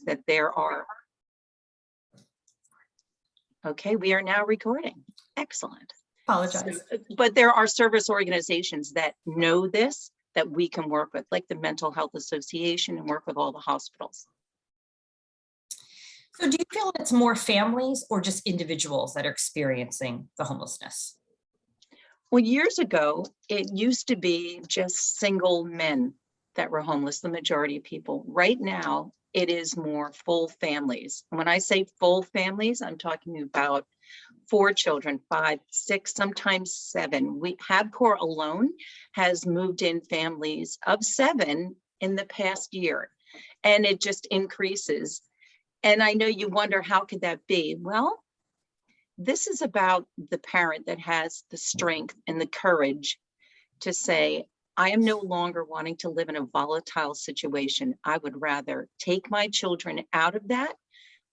that there are. Okay, we are now recording. Excellent. Apologize. But there are service organizations that know this, that we can work with, like the Mental Health Association, and work with all the hospitals. So do you feel it's more families or just individuals that are experiencing the homelessness? Well, years ago, it used to be just single men that were homeless, the majority of people. Right now, it is more full families. And when I say full families, I'm talking about 4 children, 5, 6, sometimes 7. HabCore alone has moved in families of 7 in the past year, and it just increases. And I know you wonder, how could that be? Well, this is about the parent that has the strength and the courage to say, I am no longer wanting to live in a volatile situation. I would rather take my children out of that,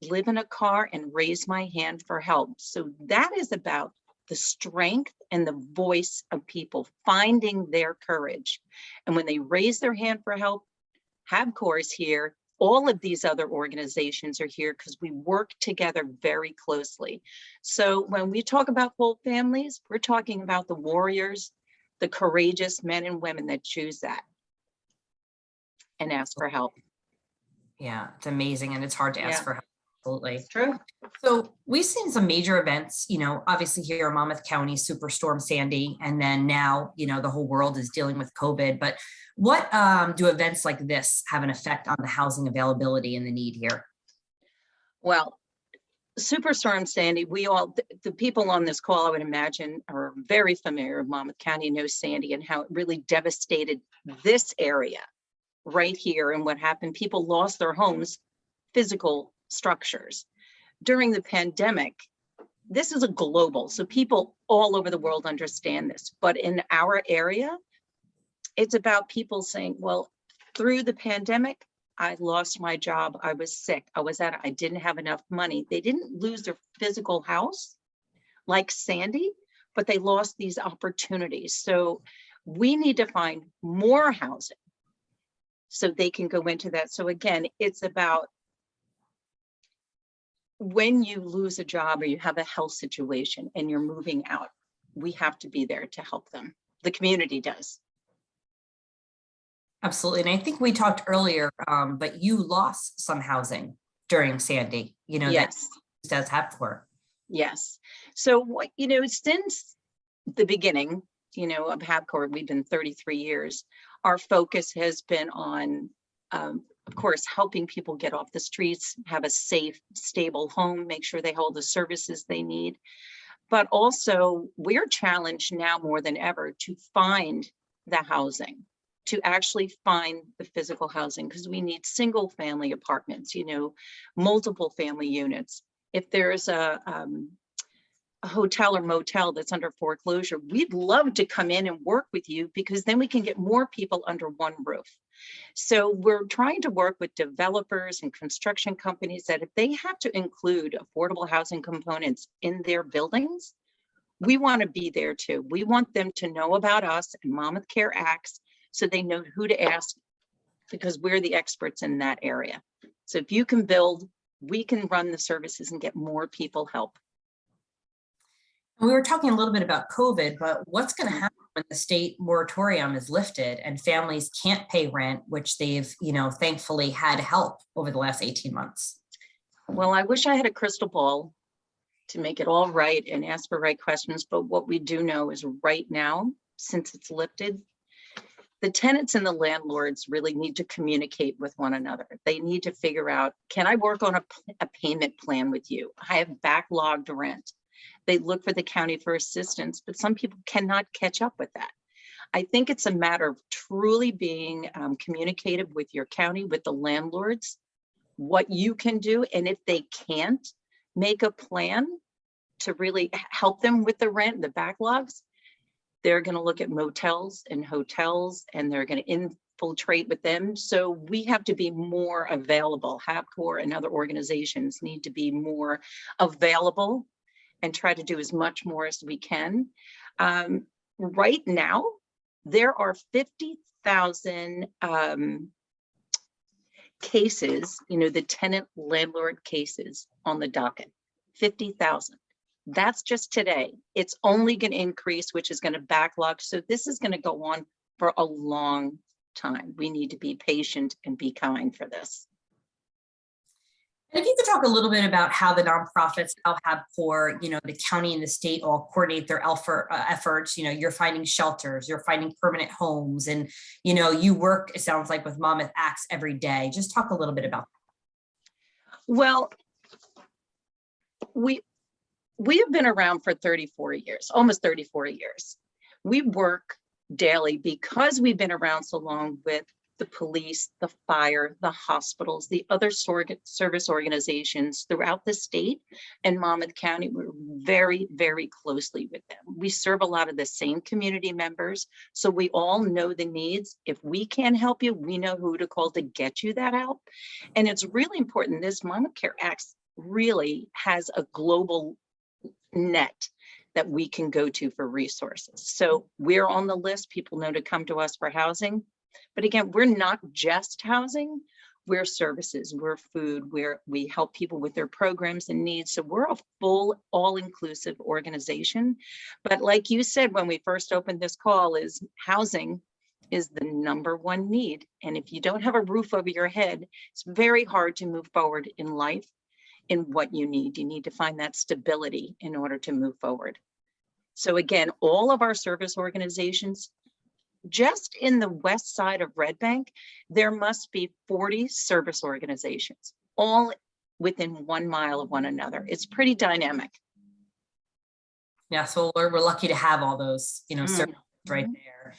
live in a car, and raise my hand for help. So that is about the strength and the voice of people finding their courage. And when they raise their hand for help, HabCore is here. All of these other organizations are here because we work together very closely. So when we talk about full families, we're talking about the warriors, the courageous men and women that choose that and ask for help. Yeah, it's amazing. And it's hard to ask for help. Absolutely. It's true. So we've seen some major events, obviously here in Monmouth County, Superstorm Sandy, and then now, the whole world is dealing with COVID. But what do events like this have an effect on the housing availability and the need here? Well, Superstorm Sandy, the people on this call, I would imagine, are very familiar with Monmouth County, know Sandy and how it really devastated this area right here. And what happened, people lost their homes, physical structures. During the pandemic, this is a global, so people all over the world understand this. But in our area, it's about people saying, well, through the pandemic, I lost my job. I was sick. I didn't have enough money. They didn't lose their physical house like Sandy, but they lost these opportunities. So we need to find more housing so they can go into that. So again, it's about when you lose a job or you have a health situation and you're moving out, we have to be there to help them. The community does. Absolutely. And I think we talked earlier, but you lost some housing during Sandy, Yes. that does HabCore. Yes. So what, since the beginning, of HabCore, we've been 33 years. Our focus has been on, of course, helping people get off the streets, have a safe, stable home, make sure they hold the services they need. But also we're challenged now more than ever to find the housing, to actually find the physical housing, because we need single family apartments, multiple family units. If there's a hotel or motel that's under foreclosure, we'd love to come in and work with you, because then we can get more people under one roof. So we're trying to work with developers and construction companies that if they have to include affordable housing components in their buildings, we want to be there too. We want them to know about us and Monmouth Care Acts, so they know who to ask, because we're the experts in that area. So if you can build, we can run the services and get more people help. We were talking a little bit about COVID, but what's going to happen when the state moratorium is lifted and families can't pay rent, which they've, thankfully had help over the last 18 months? Well, I wish I had a crystal ball to make it all right and ask for right questions. But what we do know is right now, since it's lifted, the tenants and the landlords really need to communicate with one another. They need to figure out, can I work on a payment plan with you? I have backlogged rent. They look for the county for assistance, but some people cannot catch up with that. I think it's a matter of truly being communicative with your county, with the landlords, what you can do. And if they can't make a plan to really help them with the rent, the backlogs, they're going to look at motels and hotels, and they're going to infiltrate with them. So we have to be more available. HabCore and other organizations need to be more available and try to do as much more as we can. Right now, there are 50,000 cases, the tenant landlord cases on the docket, 50,000. That's just today. It's only going to increase, which is going to backlog. So this is going to go on for a long time. We need to be patient and be kind for this. And if you could talk a little bit about how the nonprofits, how HabCore, the county and the state all coordinate their efforts. You're finding shelters, you're finding permanent homes, and you work, it sounds like, with Monmouth Acts every day. Just talk a little bit about that. Well, we have been around for 34 years, almost 34 years. We work daily because we've been around so long with the police, the fire, the hospitals, the other service organizations throughout the state and Monmouth County. We're very, very closely with them. We serve a lot of the same community members, so we all know the needs. If we can't help you, we know who to call to get you that help. And it's really important. This Monmouth Care Act really has a global net that we can go to for resources. So we're on the list. People know to come to us for housing. But again, we're not just housing, we're services, we're food, we help people with their programs and needs. So we're a full, all-inclusive organization. But like you said, when we first opened this call, is housing is the #1 need. And if you don't have a roof over your head, it's very hard to move forward in life in what you need. You need to find that stability in order to move forward. So again, all of our service organizations, just in the west side of Red Bank, there must be 40 service organizations, all within 1 mile of one another. It's pretty dynamic. Yeah, so we're lucky to have all those, services right there.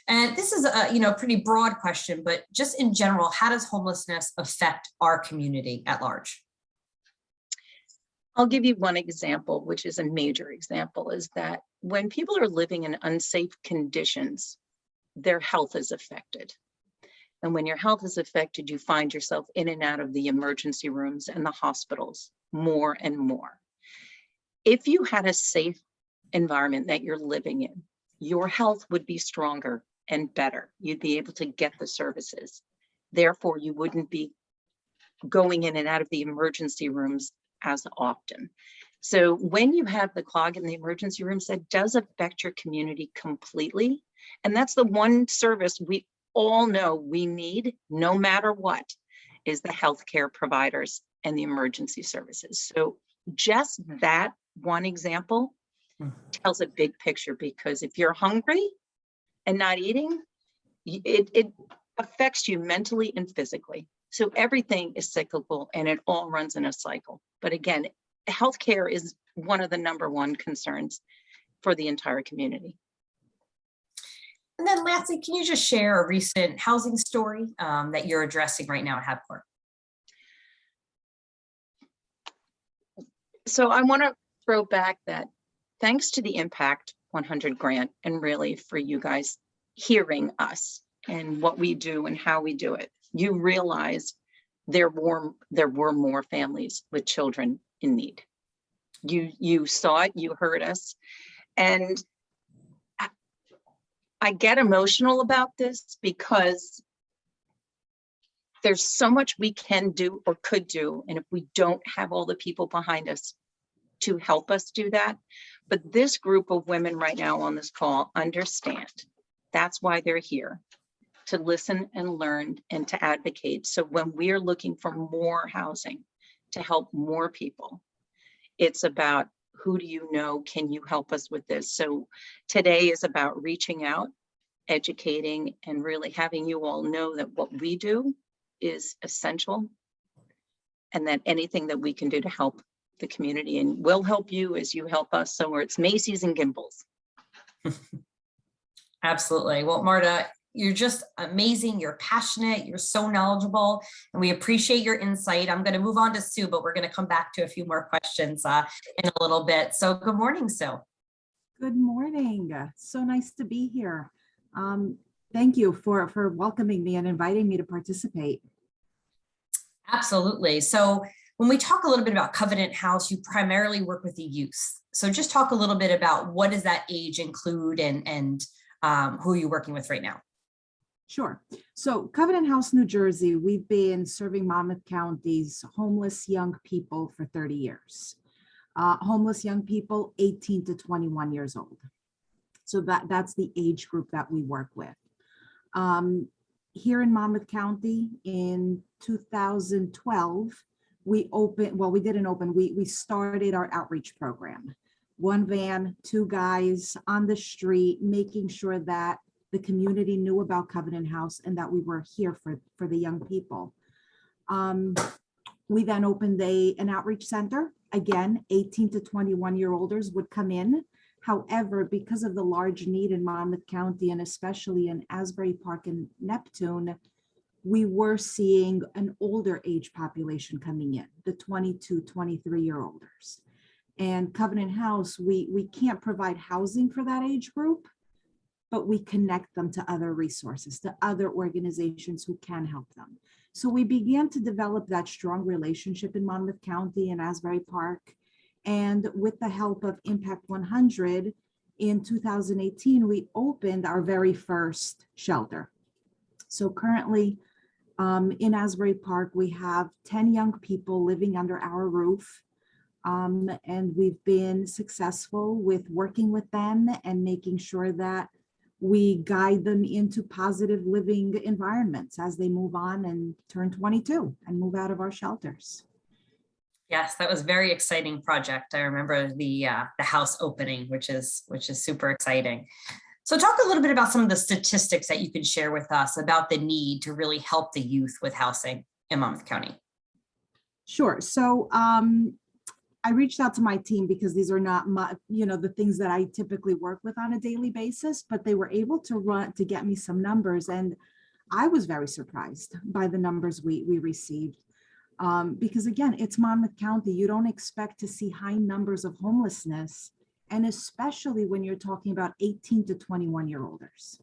And this is a pretty broad question, but just in general, how does homelessness affect our community at large? I'll give you one example, which is a major example, is that when people are living in unsafe conditions, their health is affected. And when your health is affected, you find yourself in and out of the emergency rooms and the hospitals more and more. If you had a safe environment that you're living in, your health would be stronger and better. You'd be able to get the services. Therefore, you wouldn't be going in and out of the emergency rooms as often. So when you have the clog in the emergency rooms, that does affect your community completely. And that's the one service we all know we need, no matter what, is the healthcare providers and the emergency services. So just that one example tells a big picture, because if you're hungry and not eating, it affects you mentally and physically. So everything is cyclical and it all runs in a cycle. But again, healthcare is one of the #1 concerns for the entire community. And then lastly, can you just share a recent housing story that you're addressing right now at HabCore? So I want to throw back that thanks to the Impact 100 grant, and really for you guys hearing us and what we do and how we do it, you realize there were more families with children in need. You saw it, you heard us, and I get emotional about this because there's so much we can do or could do, and if we don't have all the people behind us to help us do that. But this group of women right now on this call understand. That's why they're here, to listen and learn and to advocate. So when we're looking for more housing to help more people, it's about, who do you know? Can you help us with this? So today is about reaching out, educating, and really having you all know that what we do is essential, and that anything that we can do to help the community, and we'll help you as you help us. So it's Macy's and Gimbals. Absolutely. Well, Marta, you're just amazing. You're passionate. You're so knowledgeable, and we appreciate your insight. I'm going to move on to Sue, but we're going to come back to a few more questions in a little bit. So good morning, Sue. Good morning. So nice to be here. Thank you for welcoming me and inviting me to participate. Absolutely. So when we talk a little bit about Covenant House, you primarily work with the youth. So just talk a little bit about what does that age include, and who are you working with right now? Sure. So Covenant House, New Jersey, we've been serving Monmouth County's homeless young people for 30 years. Homeless young people 18 to 21 years old. So that's the age group that we work with. Here in Monmouth County in 2012, we started our outreach program. One van, two guys on the street, making sure that the community knew about Covenant House and that we were here for the young people. We then opened an outreach center. Again, 18 to 21-year-olds would come in. However, because of the large need in Monmouth County and especially in Asbury Park and Neptune, we were seeing an older age population coming in, the 22, 23-year-olds. And Covenant House, we can't provide housing for that age group, but we connect them to other resources, to other organizations who can help them. So we began to develop that strong relationship in Monmouth County and Asbury Park. And with the help of Impact 100, in 2018, we opened our very first shelter. So currently in Asbury Park, we have 10 young people living under our roof. And we've been successful with working with them and making sure that we guide them into positive living environments as they move on and turn 22 and move out of our shelters. Yes, that was a very exciting project. I remember the house opening, which is super exciting. So talk a little bit about some of the statistics that you can share with us about the need to really help the youth with housing in Monmouth County. Sure. So I reached out to my team because these are not the things that I typically work with on a daily basis, but they were able to get me some numbers. And I was very surprised by the numbers we received. Because again, it's Monmouth County. You don't expect to see high numbers of homelessness, and especially when you're talking about 18 to 21-year-olds.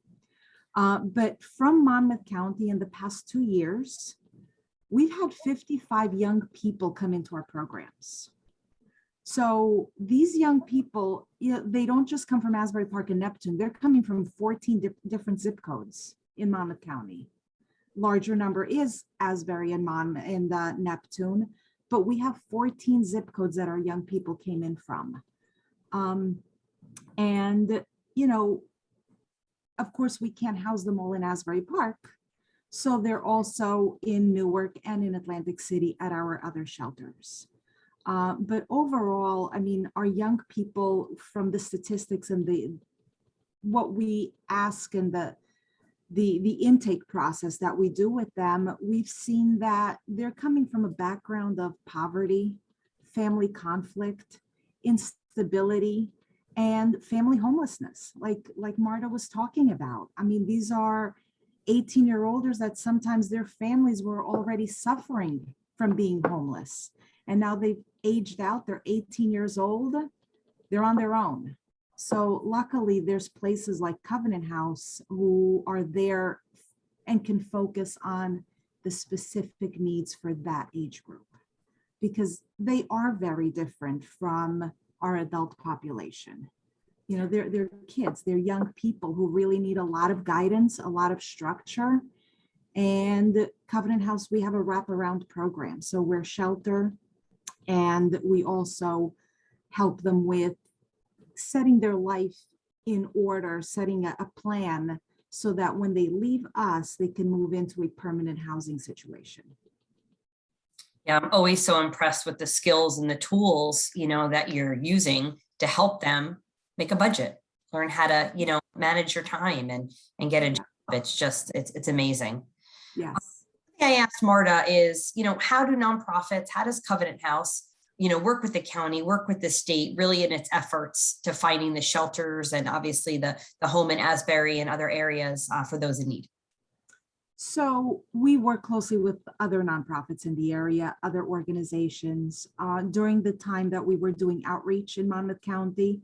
But from Monmouth County in the past 2 years, we've had 55 young people come into our programs. So these young people, they don't just come from Asbury Park and Neptune. They're coming from 14 different zip codes in Monmouth County. Larger number is Asbury and Neptune, but we have 14 zip codes that our young people came in from. And, of course, we can't house them all in Asbury Park. So they're also in Newark and in Atlantic City at our other shelters. But overall, I mean, our young people, from the statistics and what we ask and the intake process that we do with them, we've seen that they're coming from a background of poverty, family conflict, instability, and family homelessness, like Marta was talking about. I mean, these are 18-year-olds that sometimes their families were already suffering from being homeless. And now they've aged out, they're 18 years old, they're on their own. So luckily there's places like Covenant House who are there and can focus on the specific needs for that age group, because they are very different from our adult population. They're kids, they're young people who really need a lot of guidance, a lot of structure. And Covenant House, we have a wraparound program. So we're shelter, and we also help them with setting their life in order, setting a plan so that when they leave us, they can move into a permanent housing situation. Yeah, I'm always so impressed with the skills and the tools, that you're using to help them make a budget, learn how to, manage your time and get a job. It's just, it's amazing. Yes. I asked Marta is, how do nonprofits, how does Covenant House, work with the county, work with the state, really in its efforts to finding the shelters and obviously the home in Asbury and other areas for those in need? So we work closely with other nonprofits in the area, other organizations. During the time that we were doing outreach in Monmouth County,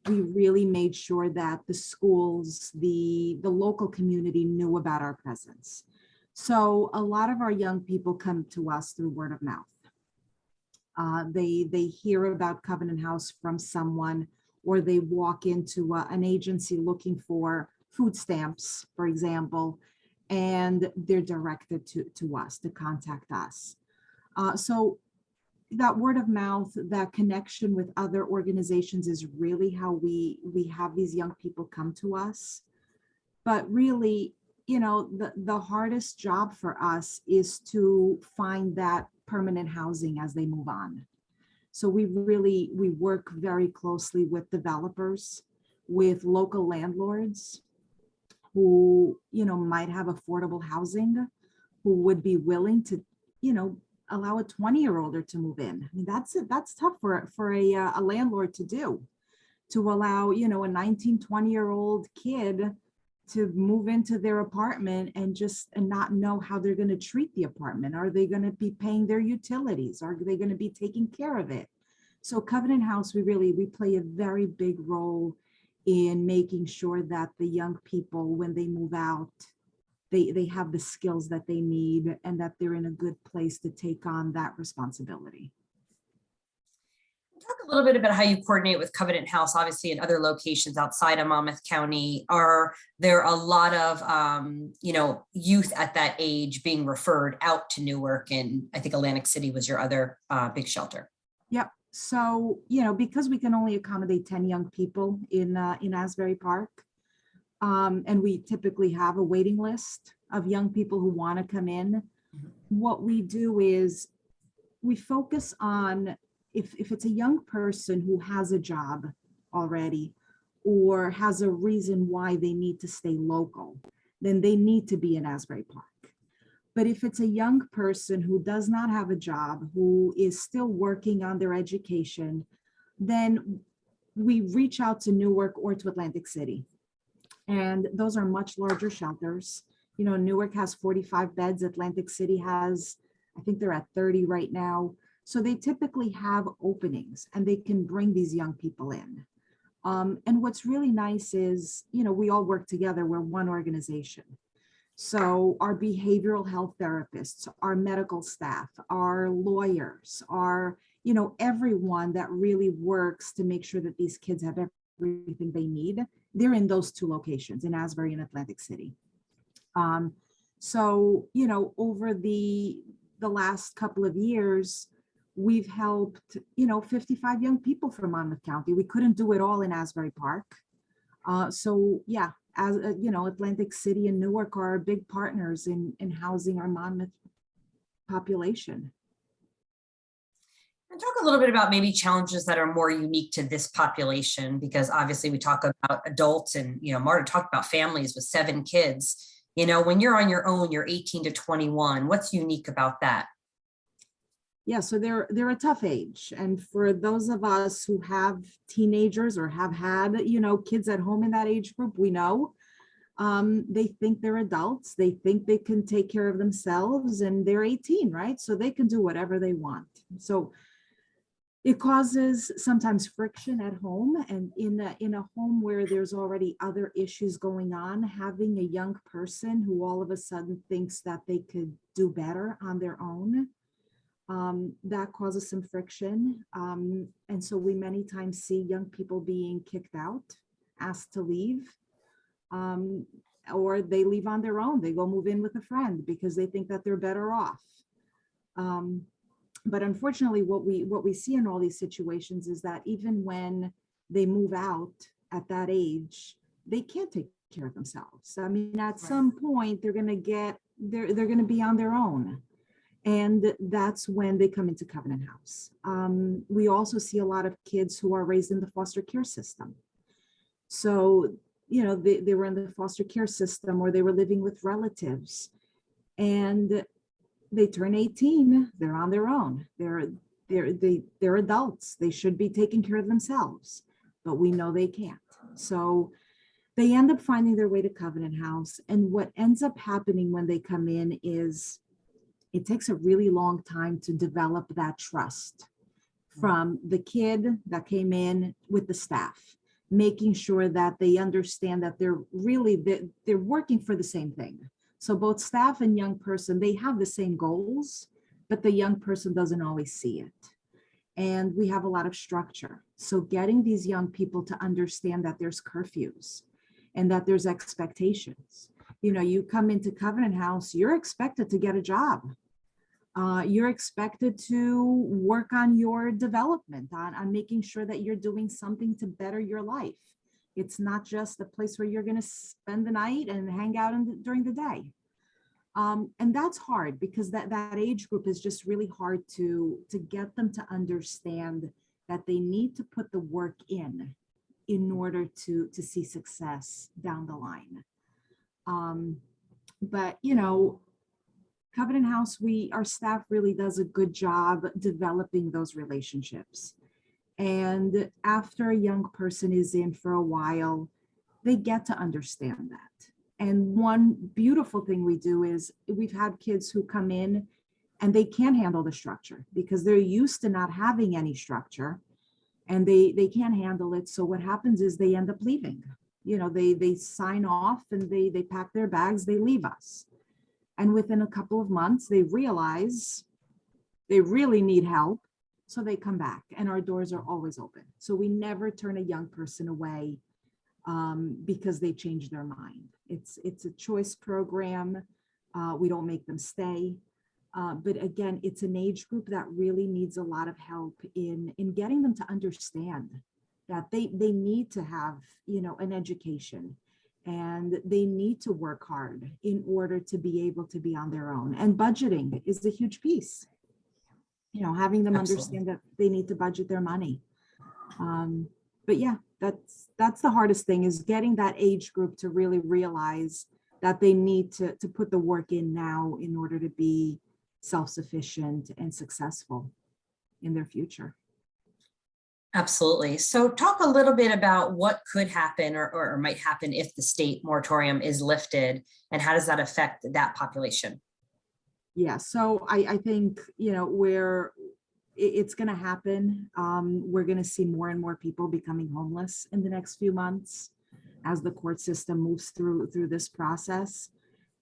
we really made sure that the schools, the local community knew about our presence. So a lot of our young people come to us through word of mouth. They hear about Covenant House from someone, or they walk into an agency looking for food stamps, for example, and they're directed to us, to contact us. So that word of mouth, that connection with other organizations is really how we have these young people come to us. But really, you know, the hardest job for us is to find that permanent housing as they move on. So we work very closely with developers, with local landlords who, you know, might have affordable housing, who would be willing to, you know, allow a 20-year-old to move in. I mean, that's tough for a landlord to do, to allow, you know, a 19, 20-year-old kid to move into their apartment and not know how they're going to treat the apartment. Are they going to be paying their utilities? Are they going to be taking care of it? So Covenant House, we play a very big role in making sure that the young people, when they move out, they have the skills that they need and that they're in a good place to take on that responsibility. Talk a little bit about how you coordinate with Covenant House, obviously in other locations outside of Monmouth County. Are there a lot of, you know, youth at that age being referred out to Newark? And I think Atlantic City was your other big shelter. Yep. So, you know, because we can only accommodate 10 young people in Asbury Park, and we typically have a waiting list of young people who want to come in. What we do is we focus on, if it's a young person who has a job already or has a reason why they need to stay local, then they need to be in Asbury Park. But if it's a young person who does not have a job, who is still working on their education, then we reach out to Newark or to Atlantic City. And those are much larger shelters. You know, Newark has 45 beds. Atlantic City has, I think they're at 30 right now. So they typically have openings and they can bring these young people in. And what's really nice is, you know, we all work together. We're one organization. So our behavioral health therapists, our medical staff, our lawyers, our, you know, everyone that really works to make sure that these kids have everything they need, they're in those two locations, in Asbury and Atlantic City. So, you know, over the last couple of years, we've helped, you know, 55 young people from Monmouth County. We couldn't do it all in Asbury Park. So yeah, as you know, Atlantic City and Newark are big partners in housing our Monmouth population. And talk a little bit about maybe challenges that are more unique to this population, because obviously we talk about adults and, you know, Marta talked about families with 7 kids. You know, when you're on your own, you're 18 to 21. What's unique about that? Yeah, so they're a tough age. And for those of us who have teenagers or have had, you know, kids at home in that age group, we know they think they're adults. They think they can take care of themselves and they're 18, right? So they can do whatever they want. So it causes sometimes friction at home, and in a home where there's already other issues going on, having a young person who all of a sudden thinks that they could do better on their own, that causes some friction. And so we many times see young people being kicked out, asked to leave, or they leave on their own. They go move in with a friend because they think that they're better off. But unfortunately, what we see in all these situations is that even when they move out at that age, they can't take care of themselves. I mean, at some point, they're going to be on their own. And that's when they come into Covenant House. We also see a lot of kids who are raised in the foster care system. So, you know, they were in the foster care system or they were living with relatives, and they turn 18, they're on their own. They're adults. They should be taking care of themselves, but we know they can't. So they end up finding their way to Covenant House. And what ends up happening when they come in is it takes a really long time to develop that trust from the kid that came in with the staff, making sure that they understand that they're working for the same thing. So both staff and young person, they have the same goals, but the young person doesn't always see it. And we have a lot of structure. So getting these young people to understand that there's curfews and that there's expectations. You come into Covenant House, you're expected to get a job. You're expected to work on your development, on making sure that you're doing something to better your life. It's not just a place where you're going to spend the night and hang out during the day. And that's hard because that age group is just really hard to get them to understand that they need to put the work in order to see success down the line. But Covenant House, our staff really does a good job developing those relationships. And after a young person is in for a while, they get to understand that. And one beautiful thing we do is we've had kids who come in and they can't handle the structure because they're used to not having any structure and they can't handle it. So what happens is they end up leaving. They sign off and they pack their bags, they leave us. And within a couple of months, they realize they really need help. So they come back and our doors are always open. So we never turn a young person away because they change their mind. It's a choice program. We don't make them stay. But again, it's an age group that really needs a lot of help in getting them to understand that they need to have, an education. And they need to work hard in order to be able to be on their own. And budgeting is a huge piece. Having them Absolutely. understand that they need to budget their money. But yeah, that's the hardest thing, is getting that age group to really realize that they need to put the work in now in order to be self-sufficient and successful in their future. Absolutely. So talk a little bit about what could happen or might happen if the state moratorium is lifted, and how does that affect that population? Yeah, so I think, where it's going to happen, we're going to see more and more people becoming homeless in the next few months as the court system moves through this process.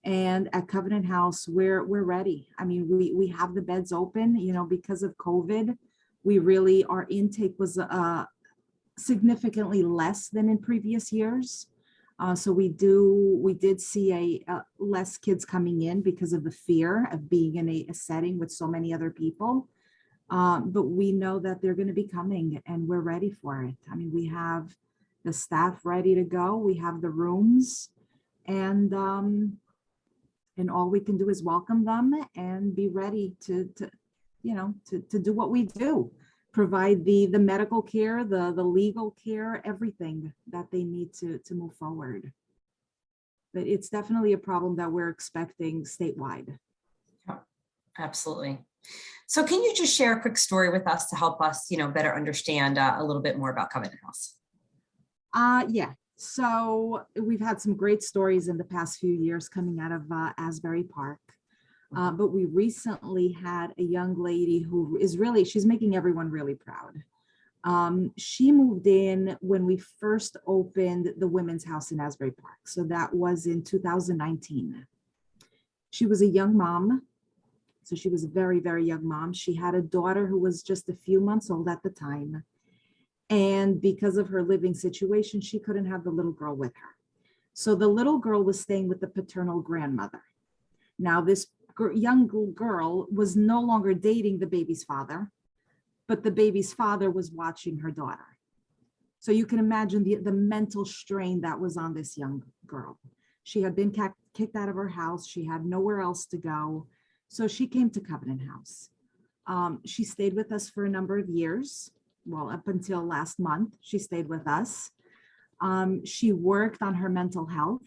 And at Covenant House, we're ready. I mean, we have the beds open, because of COVID. Our intake was significantly less than in previous years. So we did see less kids coming in because of the fear of being in a setting with so many other people. But we know that they're going to be coming and we're ready for it. I mean, we have the staff ready to go. We have the rooms, and all we can do is welcome them and be ready to do what we do, provide the medical care, the legal care, everything that they need to move forward. But it's definitely a problem that we're expecting statewide. Absolutely. So can you just share a quick story with us to help us, better understand a little bit more about Covenant House? Yeah. So we've had some great stories in the past few years coming out of Asbury Park. But we recently had a young lady who she's making everyone really proud. She moved in when we first opened the Women's House in Asbury Park. So that was in 2019. She was a young mom. So she was a very, very young mom. She had a daughter who was just a few months old at the time. And because of her living situation, she couldn't have the little girl with her. So the little girl was staying with the paternal grandmother. Now, this young girl was no longer dating the baby's father, but the baby's father was watching her daughter. So you can imagine the mental strain that was on this young girl. She had been kicked out of her house. She had nowhere else to go. So she came to Covenant House. She stayed with us for a number of years. Well, up until last month, she stayed with us. She worked on her mental health.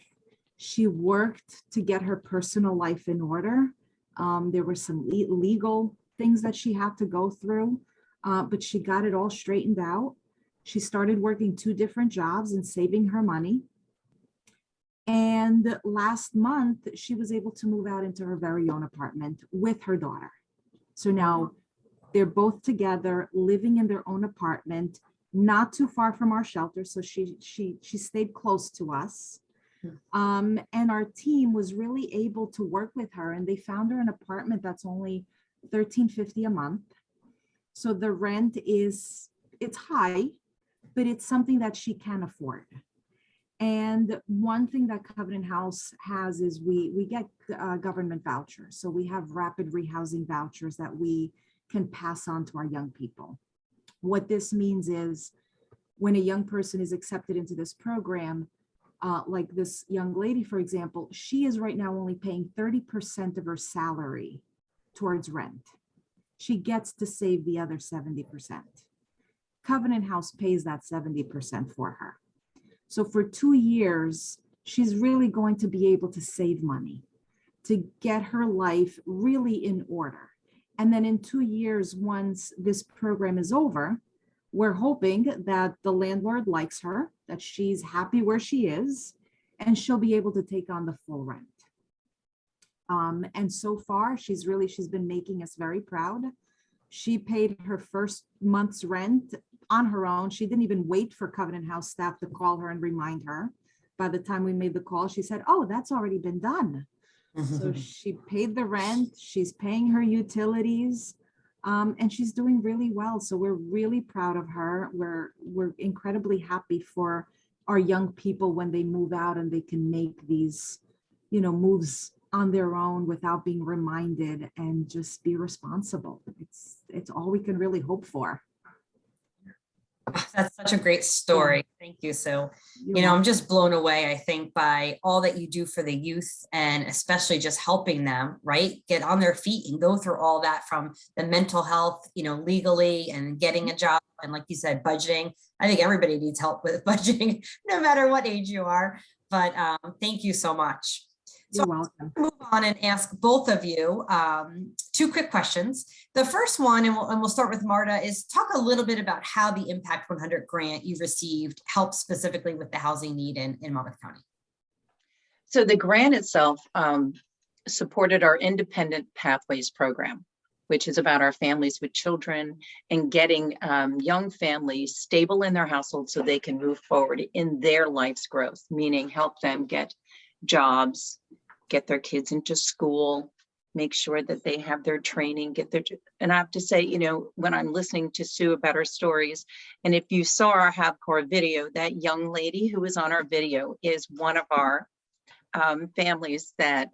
She worked to get her personal life in order. There were some legal things that she had to go through, but she got it all straightened out. She started working 2 different jobs and saving her money. And last month, she was able to move out into her very own apartment with her daughter. So now they're both together, living in their own apartment, not too far from our shelter. So she stayed close to us. And our team was really able to work with her, and they found her an apartment that's only $13.50 a month. So the rent it's high, but it's something that she can afford. And one thing that Covenant House has is we get government vouchers. So we have rapid rehousing vouchers that we can pass on to our young people. What this means is when a young person is accepted into this program, like this young lady, for example, she is right now only paying 30% of her salary towards rent. She gets to save the other 70%. Covenant House pays that 70% for her. So for 2 years, she's really going to be able to save money to get her life really in order. And then in 2 years, once this program is over, we're hoping that the landlord likes her, that she's happy where she is, and she'll be able to take on the full rent. And so far, she's been making us very proud. She paid her first month's rent on her own. She didn't even wait for Covenant House staff to call her and remind her. By the time we made the call, she said, "Oh, that's already been done." So she paid the rent, she's paying her utilities, and she's doing really well. So we're really proud of her. We're incredibly happy for our young people when they move out and they can make these, moves on their own without being reminded and just be responsible. It's all we can really hope for. That's such a great story. Thank you, Sue. You're I'm just blown away, I think, by all that you do for the youth and especially just helping them, right, get on their feet and go through all that from the mental health, legally and getting a job. And like you said, budgeting. I think everybody needs help with budgeting, no matter what age you are. But thank you so much. So You're welcome. I'll move on and ask both of you 2 quick questions. The first one, and we'll start with Marta, is talk a little bit about how the Impact 100 grant you received helps specifically with the housing need in Monmouth County. So the grant itself supported our Independent Pathways program, which is about our families with children and getting young families stable in their household so they can move forward in their life's growth, meaning help them get jobs, get their kids into school, make sure that they have their training, and I have to say, when I'm listening to Sue about her stories, and if you saw our HabCore video, that young lady who was on our video is one of our families that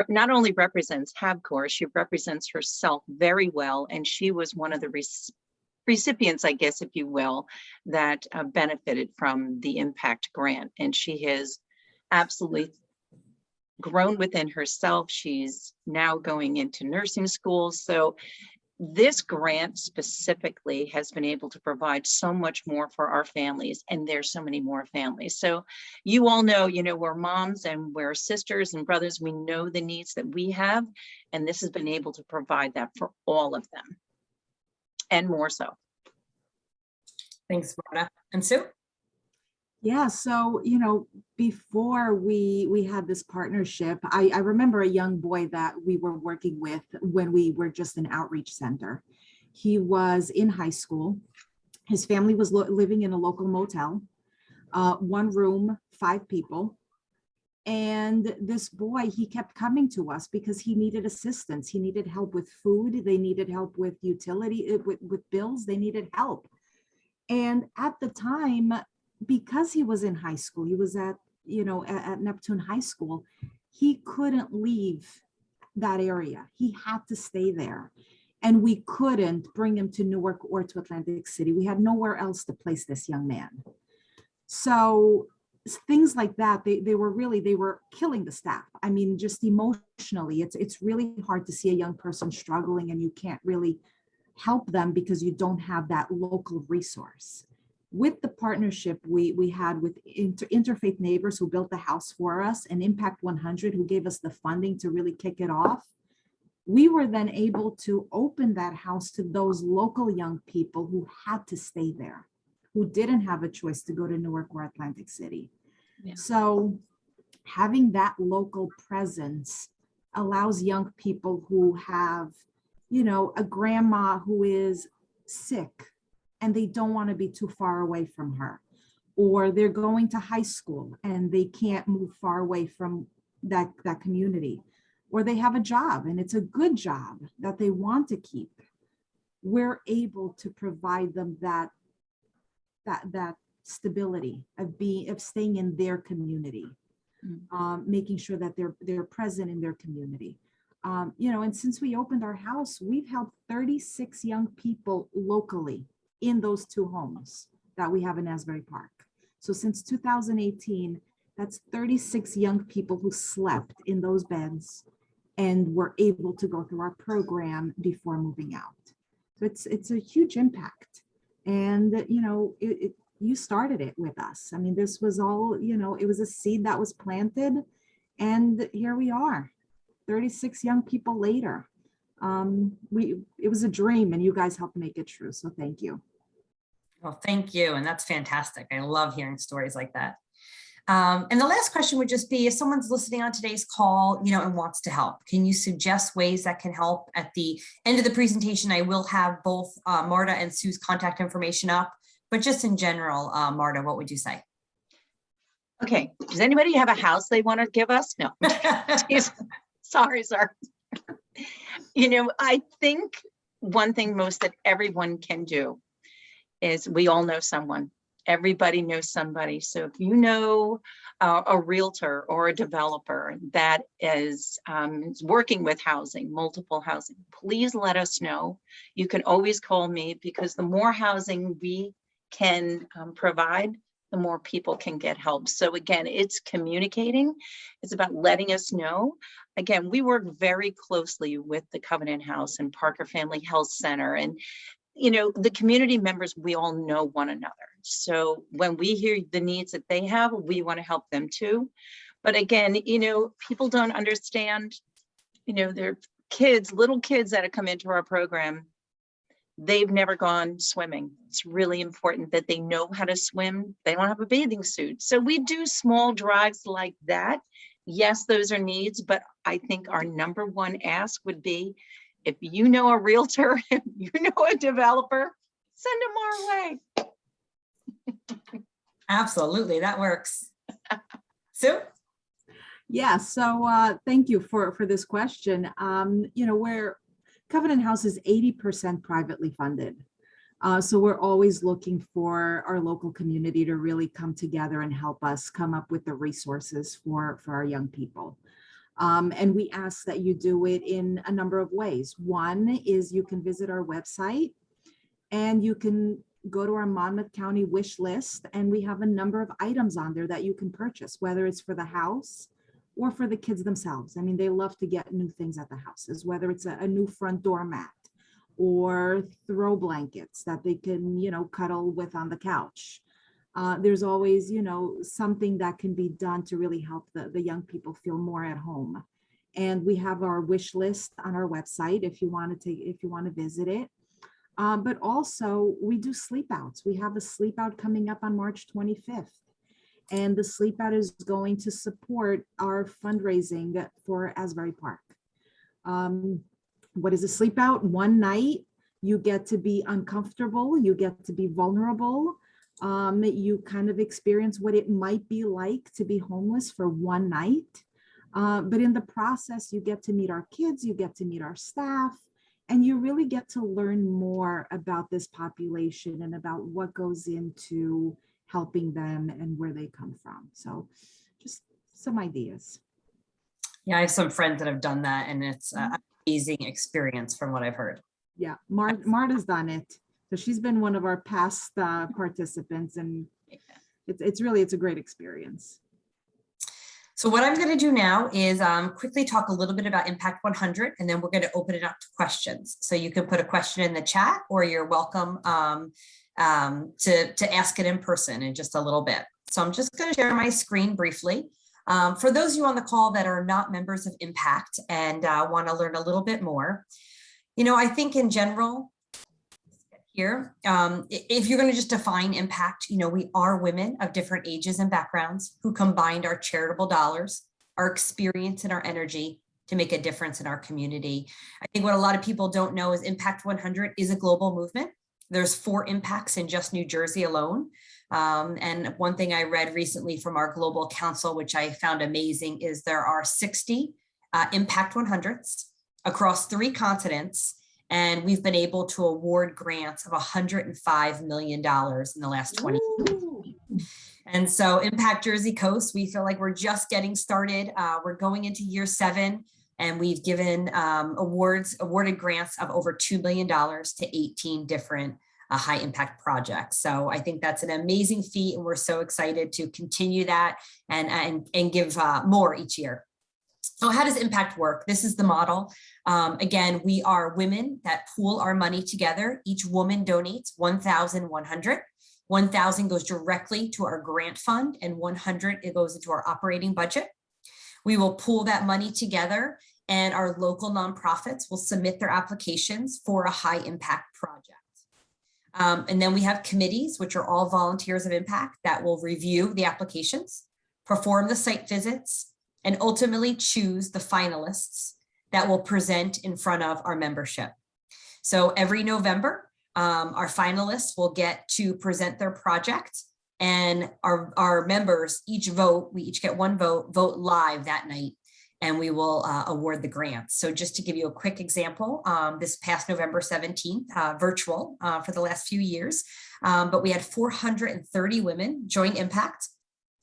not only represents HabCore, she represents herself very well, and she was one of the recipients, I guess, if you will, that benefited from the Impact Grant. And she has absolutely grown within herself. She's now going into nursing school. So this grant specifically has been able to provide so much more for our families, and there's so many more families. So you all know, we're moms and we're sisters and brothers. We know the needs that we have, and this has been able to provide that for all of them. And more so. Thanks, Marta. And Sue? Yeah, so, before we had this partnership, I remember a young boy that we were working with when we were just an outreach center. He was in high school. His family was living in a local motel, 1 room, 5 people. And this boy, he kept coming to us because he needed assistance. He needed help with food. They needed help with utility, with bills. They needed help. And at the time, because he was in high school, he was at Neptune High School, he couldn't leave that area. He had to stay there. And we couldn't bring him to Newark or to Atlantic City. We had nowhere else to place this young man. So things like that, they were killing the staff. I mean, just emotionally, it's really hard to see a young person struggling and you can't really help them because you don't have that local resource. With the partnership we had with Interfaith Neighbors, who built the house for us, and Impact 100, who gave us the funding to really kick it off, we were then able to open that house to those local young people who had to stay there, who didn't have a choice to go to Newark or Atlantic City. Yeah. So having that local presence allows young people who have, a grandma who is sick and they don't want to be too far away from her, or they're going to high school and they can't move far away from that community, or they have a job and it's a good job that they want to keep. We're able to provide them that stability, of staying in their community, making sure that they're present in their community. And since we opened our house, we've helped 36 young people locally in those 2 homes that we have in Asbury Park. So since 2018, that's 36 young people who slept in those beds and were able to go through our program before moving out. So it's a huge impact. And, you started it with us. I mean, this was all, it was a seed that was planted, and here we are, 36 young people later. It was a dream, and you guys helped make it true. So thank you. Well, thank you. And that's fantastic. I love hearing stories like that. And the last question would just be, if someone's listening on today's call, and wants to help, can you suggest ways that can help? At the end of the presentation, I will have both Marta and Sue's contact information up, but just in general, Marta, what would you say? Okay, does anybody have a house they want to give us? No. Sorry, sir. I think one thing most that everyone can do is, we all know someone. Everybody knows somebody. So if you know a realtor or a developer that is working with housing, multiple housing, please let us know. You can always call me, because the more housing we can provide, the more people can get help. So again, it's communicating. It's about letting us know. Again, we work very closely with the Covenant House and Parker Family Health Center, and the community members, we all know one another. So when we hear the needs that they have, we want to help them too. But again, people don't understand, they're kids, little kids that have come into our program. They've never gone swimming. It's really important that they know how to swim. They don't have a bathing suit. So we do small drives like that. Yes, those are needs, but I think our number one ask would be, if you know a realtor, if you know a developer, send them our way. Absolutely, that works. Sue? Yeah, so thank you for this question. Where Covenant House is 80% privately funded. So we're always looking for our local community to really come together and help us come up with the resources for our young people. And we ask that you do it in a number of ways. One is you can visit our website, and you can go to our Monmouth County wish list, and we have a number of items on there that you can purchase, whether it's for the house or for the kids themselves. I mean, they love to get new things at the houses, whether it's a new front door mat or throw blankets that they can, cuddle with on the couch. There's always, something that can be done to really help the young people feel more at home. And we have our wish list on our website if you want to visit it. But also we do sleep outs. We have a sleep out coming up on March 25th. And the sleep out is going to support our fundraising for Asbury Park. What is a sleep out? One night, you get to be uncomfortable, you get to be vulnerable. You kind of experience what it might be like to be homeless for one night. But in the process, you get to meet our kids, you get to meet our staff, and you really get to learn more about this population and about what goes into helping them and where they come from. So just some ideas. Yeah, I have some friends that have done that, and it's an amazing experience from what I've heard. Yeah, Marta's done it. So she's been one of our past participants, and it's a great experience. So what I'm going to do now is quickly talk a little bit about Impact 100, and then we're going to open it up to questions. So you can put a question in the chat, or you're welcome to ask it in person in just a little bit. So I'm just going to share my screen briefly. For those of you on the call that are not members of Impact and want to learn a little bit more, I think in general, here, if you're going to just define impact, we are women of different ages and backgrounds who combined our charitable dollars, our experience, and our energy to make a difference in our community. I think what a lot of people don't know is Impact 100 is a global movement. There's 4 impacts in just New Jersey alone. And one thing I read recently from our global council, which I found amazing, is there are 60 Impact 100s across 3 continents. And we've been able to award grants of $105 million in the last 20 years. And so Impact Jersey Coast, we feel like we're just getting started. We're going into year 7, and we've given awarded grants of over $2 million to 18 different high impact projects. So I think that's an amazing feat, and we're so excited to continue that and give more each year. So how does impact work? This is the model. Again, we are women that pool our money together. Each woman donates $1,100. 1,000 goes directly to our grant fund, and 100 it goes into our operating budget. We will pool that money together, and our local nonprofits will submit their applications for a high impact project. And then we have committees, which are all volunteers of impact, that will review the applications, perform the site visits, and ultimately choose the finalists that will present in front of our membership. So every November, our finalists will get to present their project, and our members each vote. We each get one vote live that night, and we will award the grants. So just to give you a quick example, this past November 17th, virtual for the last few years, but we had 430 women join Impact.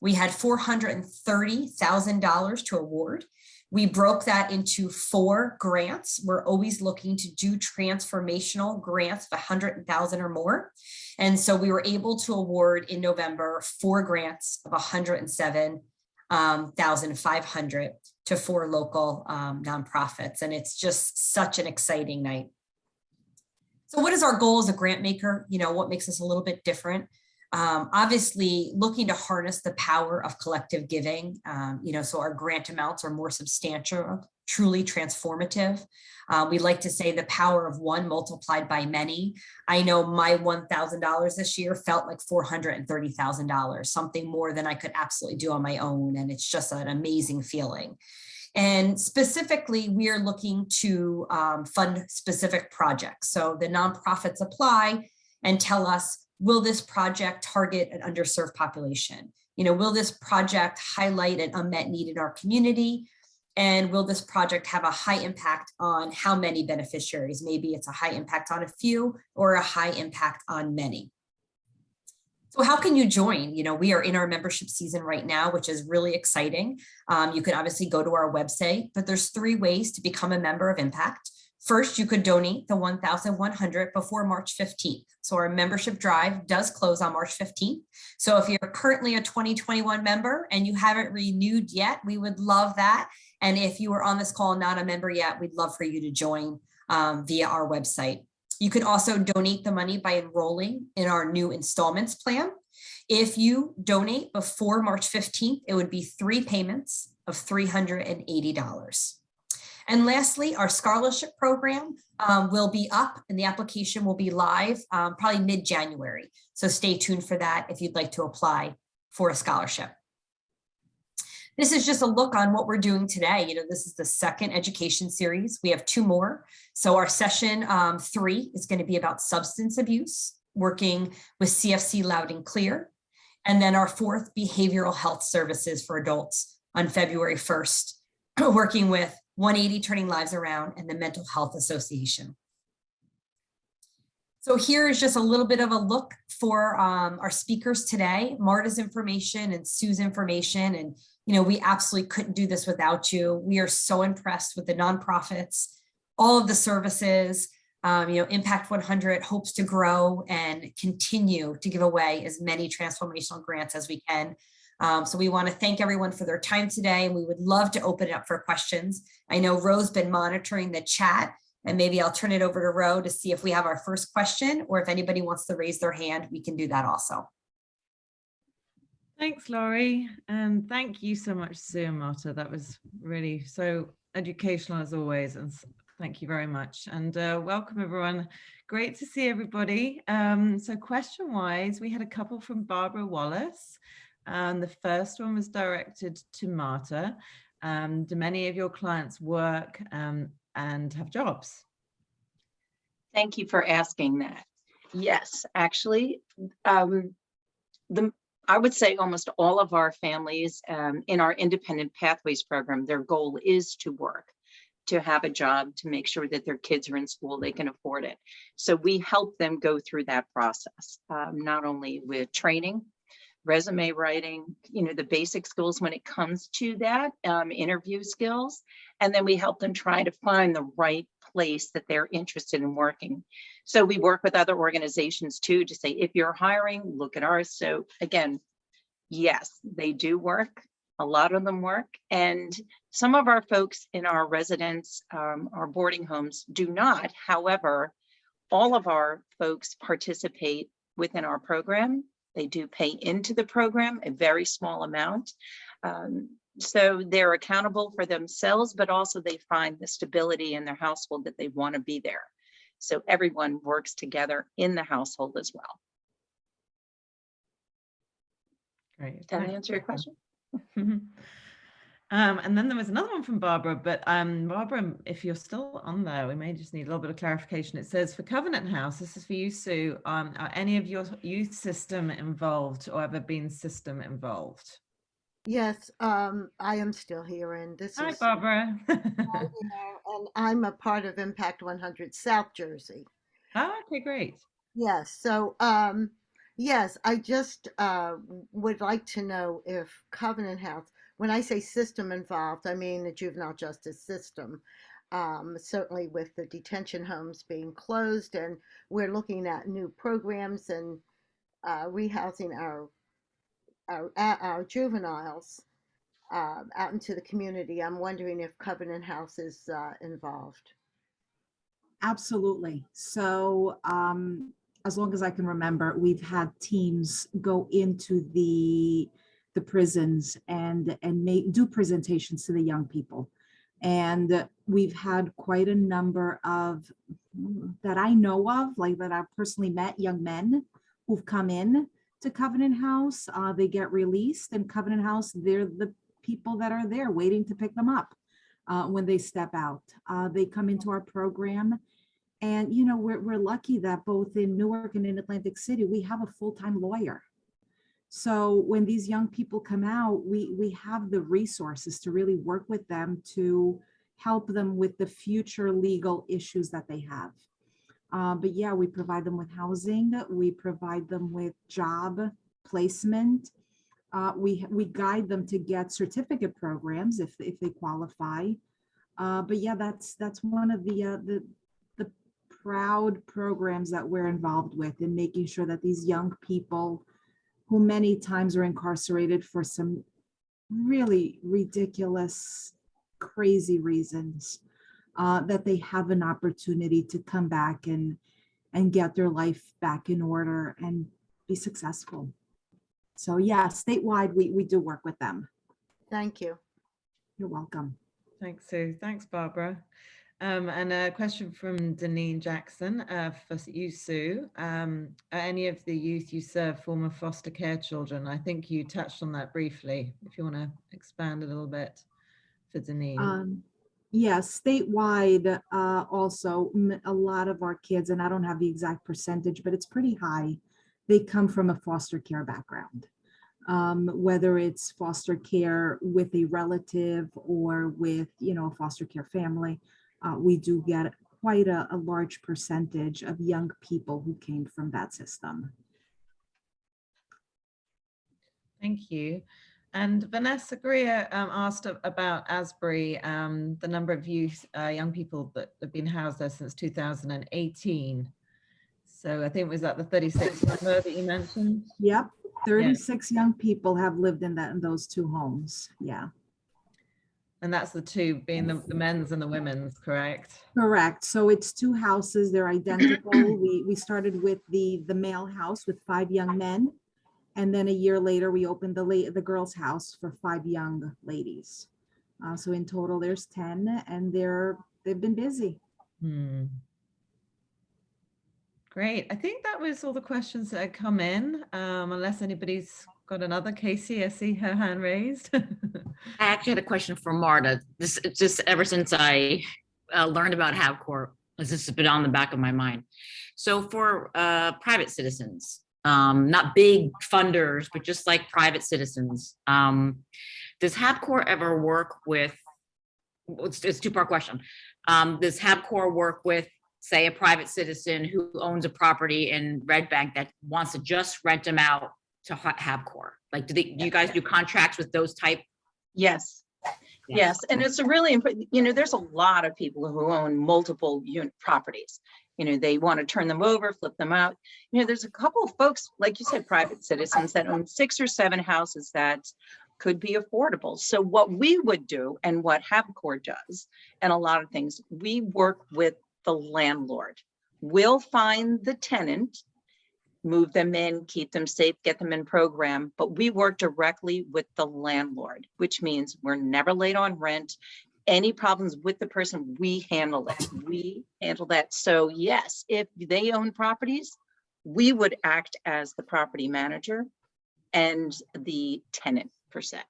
We had $430,000 to award. We broke that into 4 grants. We're always looking to do transformational grants of 100,000 or more. And so we were able to award in November 4 grants of 107,500 to 4 local nonprofits. And it's just such an exciting night. So what is our goal as a grant maker? You know, what makes us a little bit different? Obviously looking to harness the power of collective giving, you know, so our grant amounts are more substantial, truly transformative. We like to say the power of one multiplied by many. I know my $1,000 this year felt like $430,000, something more than I could absolutely do on my own. And it's just an amazing feeling. And specifically, we are looking to fund specific projects. So the nonprofits apply and tell us, will this project target an underserved population? You know, will this project highlight an unmet need in our community? And will this project have a high impact on how many beneficiaries? Maybe it's a high impact on a few or a high impact on many. So how can you join? You know, we are in our membership season right now, which is really exciting. You can obviously go to our website, but there's 3 ways to become a member of Impact. First, you could donate the $1,100 before March 15th. So our membership drive does close on March 15th. So if you're currently a 2021 member and you haven't renewed yet, we would love that. And if you are on this call and not a member yet, we'd love for you to join via our website. You can also donate the money by enrolling in our new installments plan. If you donate before March 15th, it would be 3 payments of $380. And lastly, our scholarship program will be up and the application will be live probably mid-January. So stay tuned for that if you'd like to apply for a scholarship. This is just a look on what we're doing today. You know, this is the 2nd education series. We have 2 more. So our session 3 is going to be about substance abuse, working with CFC Loud and Clear. And then our 4th, behavioral health services for adults on February 1st, working with 180 Turning Lives Around and the Mental Health Association. So here is just a little bit of a look for our speakers today, Marta's information and Sue's information. And, you know, we absolutely couldn't do this without you. We are so impressed with the nonprofits, all of the services. You know, Impact 100 hopes to grow and continue to give away as many transformational grants as we can. So we want to thank everyone for their time today, and we would love to open it up for questions. I know Ro's been monitoring the chat, and maybe I'll turn it over to Ro to see if we have our first question, or if anybody wants to raise their hand, we can do that also. Thanks, Laurie, and thank you so much, Sue and Marta. That was really so educational as always, and thank you very much. And welcome, everyone. Great to see everybody. So question-wise, we had a couple from Barbara Wallace. The first one was directed to Marta. Do many of your clients work and have jobs? Thank you for asking that. Yes, actually, I would say almost all of our families in our Independent Pathways program, their goal is to work. to have a job, to make sure that their kids are in school, they can afford it. So we help them go through that process, not only with training, resume writing, the basic skills when it comes to that, interview skills. And then we help them try to find the right place that they're interested in working. So we work with other organizations too, to say, if you're hiring, look at ours. So again, yes, they do work. A lot of them work. And some of our folks in our residence, our boarding homes do not. However, all of our folks participate within our program. They do pay into the program, a very small amount. So they're accountable for themselves, but also they find the stability in their household that they want to be there. So everyone works together in the household as well. Great. Did that Thanks, answer your Barbara. question? And then there was another one from Barbara, but Barbara, if you're still on there, we may just need a little bit of clarification. It says, for Covenant House, this is for you, Sue, are any of your youth system involved or ever been system involved? Yes, I am still here, and this Hi, is Barbara. and I'm a part of Impact 100 South Jersey. Oh, okay, great. Yes, so yes, I just would like to know if Covenant House, when I say system involved, I mean the juvenile justice system. Certainly with the detention homes being closed, and we're looking at new programs and rehousing our juveniles out into the community. I'm wondering if Covenant House is involved. Absolutely. So as long as I can remember, we've had teams go into the prisons and do presentations to the young people. And we've had quite a number of, that I know of, like that I've personally met, young men who've come in to Covenant House. They get released, and Covenant House, they're the people that are there waiting to pick them up when they step out. They come into our program. And, we're lucky that both in Newark and in Atlantic City, we have a full-time lawyer. So when these young people come out, we have the resources to really work with them to help them with the future legal issues that they have. But yeah, we provide them with housing. We provide them with job placement. We guide them to get certificate programs if they qualify. But yeah, that's one of the proud programs that we're involved with in making sure that these young people, who many times are incarcerated for some really ridiculous, crazy reasons, that they have an opportunity to come back and get their life back in order and be successful. So yeah, statewide, we do work with them. Thank you. You're welcome. Thanks, Sue. Thanks, Barbara. And a question from Deneen Jackson for you, Sue. Are any of the youth you serve former foster care children? I think you touched on that briefly. If you want to expand a little bit for Deneen. Yes, statewide, also a lot of our kids, and I don't have the exact percentage, but it's pretty high. They come from a foster care background. Whether it's foster care with a relative or with, a foster care family. We do get quite a large percentage of young people who came from that system. Thank you. And Vanessa Greer asked about Asbury, the number of youth, young people that have been housed there since 2018. So I think, was that the 36 number that you mentioned? Yep, 36 young people have lived in those two homes, yeah. And that's the two being the men's and the women's, correct? Correct. So it's two houses. They're identical. We started with the male house with 5 young men, and then a year later we opened the girls' house for 5 young ladies. So in total, there's 10, and they've been busy. Great. I think that was all the questions that had come in. Unless anybody's got another. Casey, I see her hand raised. I actually had a question for Marta. This just ever since I learned about HabCore, this has been on the back of my mind. So for private citizens, not big funders, but just like private citizens, does HabCore ever work with it's a two-part question. Does HabCore work with, say, a private citizen who owns a property in Red Bank that wants to just rent them out to HabCore? Like, do you guys do contracts with those type? Yes. Yes, and it's a really important, there's a lot of people who own multiple unit properties. They want to turn them over, flip them out. There's a couple of folks, like you said, private citizens that own 6 or 7 houses that could be affordable. So what we would do and what HabCore does, and a lot of things, we work with the landlord. We'll find the tenant, move them in, keep them safe, get them in program, but we work directly with the landlord, which means we're never late on rent. Any problems with the person, we handle it. We handle that. So yes, if they own properties, we would act as the property manager and the tenant per se.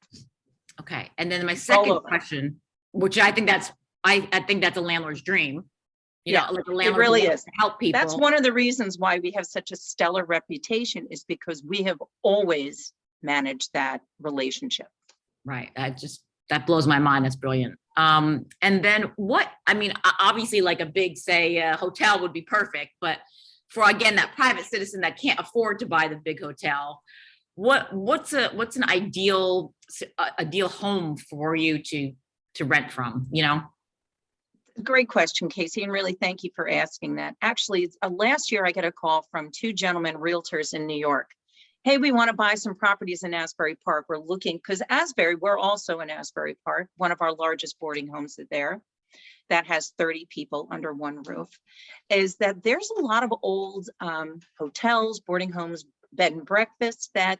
Okay, and then my second over. question, which I think that's a landlord's dream. Yeah, Like a it landlord really who wants is. to help people. That's one of the reasons why we have such a stellar reputation, is because we have always managed that relationship. Right. That blows my mind. That's brilliant. And then obviously like a big, say, hotel would be perfect, but for, again, that private citizen that can't afford to buy the big hotel, what's an ideal home for you to rent from, Great question, Casey, and really thank you for asking that. Actually, last year I got a call from 2 gentlemen realtors in New York. Hey, we want to buy some properties in Asbury Park. We're looking, because Asbury, we're also in Asbury Park, one of our largest boarding homes there that has 30 people under one roof, is that there's a lot of old hotels, boarding homes, bed and breakfasts that,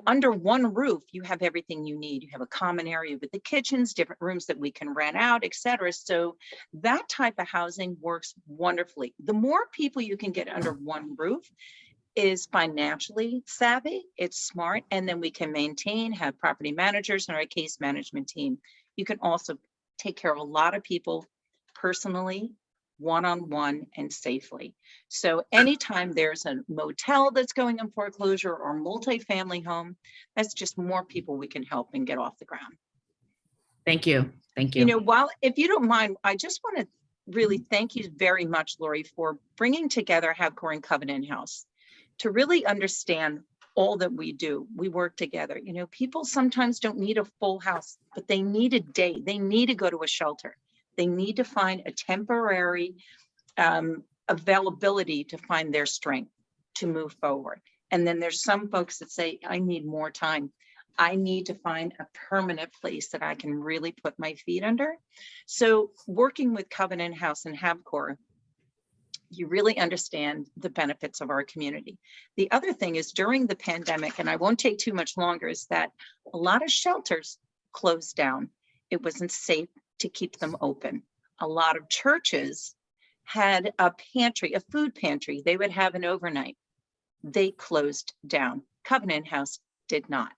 under one roof, you have everything you need. You have a common area with the kitchens, different rooms that we can rent out, etc. So that type of housing works wonderfully. The more people you can get under one roof is financially savvy, it's smart, and then we can maintain, have property managers and our case management team. You can also take care of a lot of people personally, one-on-one, and safely. So anytime there's a motel that's going in foreclosure or multifamily home, that's just more people we can help and get off the ground. Thank you. Thank you. If you don't mind, I just want to really thank you very much, Lori, for bringing together HabCore and Covenant House to really understand all that we do. We work together. People sometimes don't need a full house, but they need a day. They need to go to a shelter. They need to find a temporary availability to find their strength to move forward. And then there's some folks that say, I need more time. I need to find a permanent place that I can really put my feet under. So working with Covenant House and HabCore, you really understand the benefits of our community. The other thing is, during the pandemic, and I won't take too much longer, is that a lot of shelters closed down. It wasn't safe to keep them open. A lot of churches had a pantry, a food pantry. They would have an overnight. They closed down. Covenant House did not.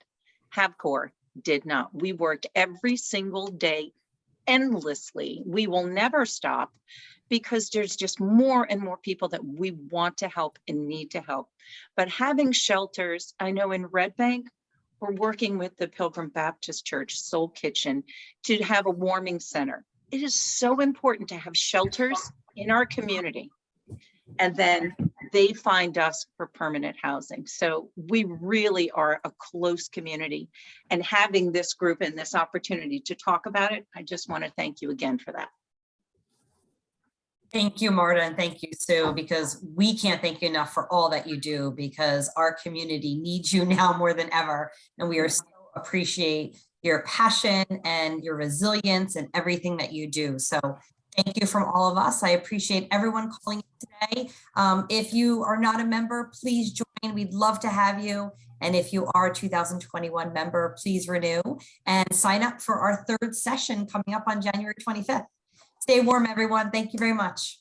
HabCore did not. We worked every single day endlessly. We will never stop, because there's just more and more people that we want to help and need to help. But having shelters, I know in Red Bank, we're working with the Pilgrim Baptist Church Soul Kitchen to have a warming center. It is so important to have shelters in our community. And then they find us for permanent housing. So we really are a close community. And having this group and this opportunity to talk about it, I just want to thank you again for that. Thank you, Marta, and thank you, Sue, because we can't thank you enough for all that you do, because our community needs you now more than ever. And we are so appreciate your passion and your resilience and everything that you do. So thank you from all of us. I appreciate everyone calling in today. If you are not a member, please join. We'd love to have you. And if you are a 2021 member, please renew and sign up for our 3rd session coming up on January 25th. Stay warm, everyone. Thank you very much.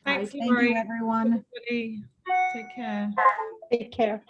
Thanks, Thank Lori. you, everyone. Everybody, take care. Take care.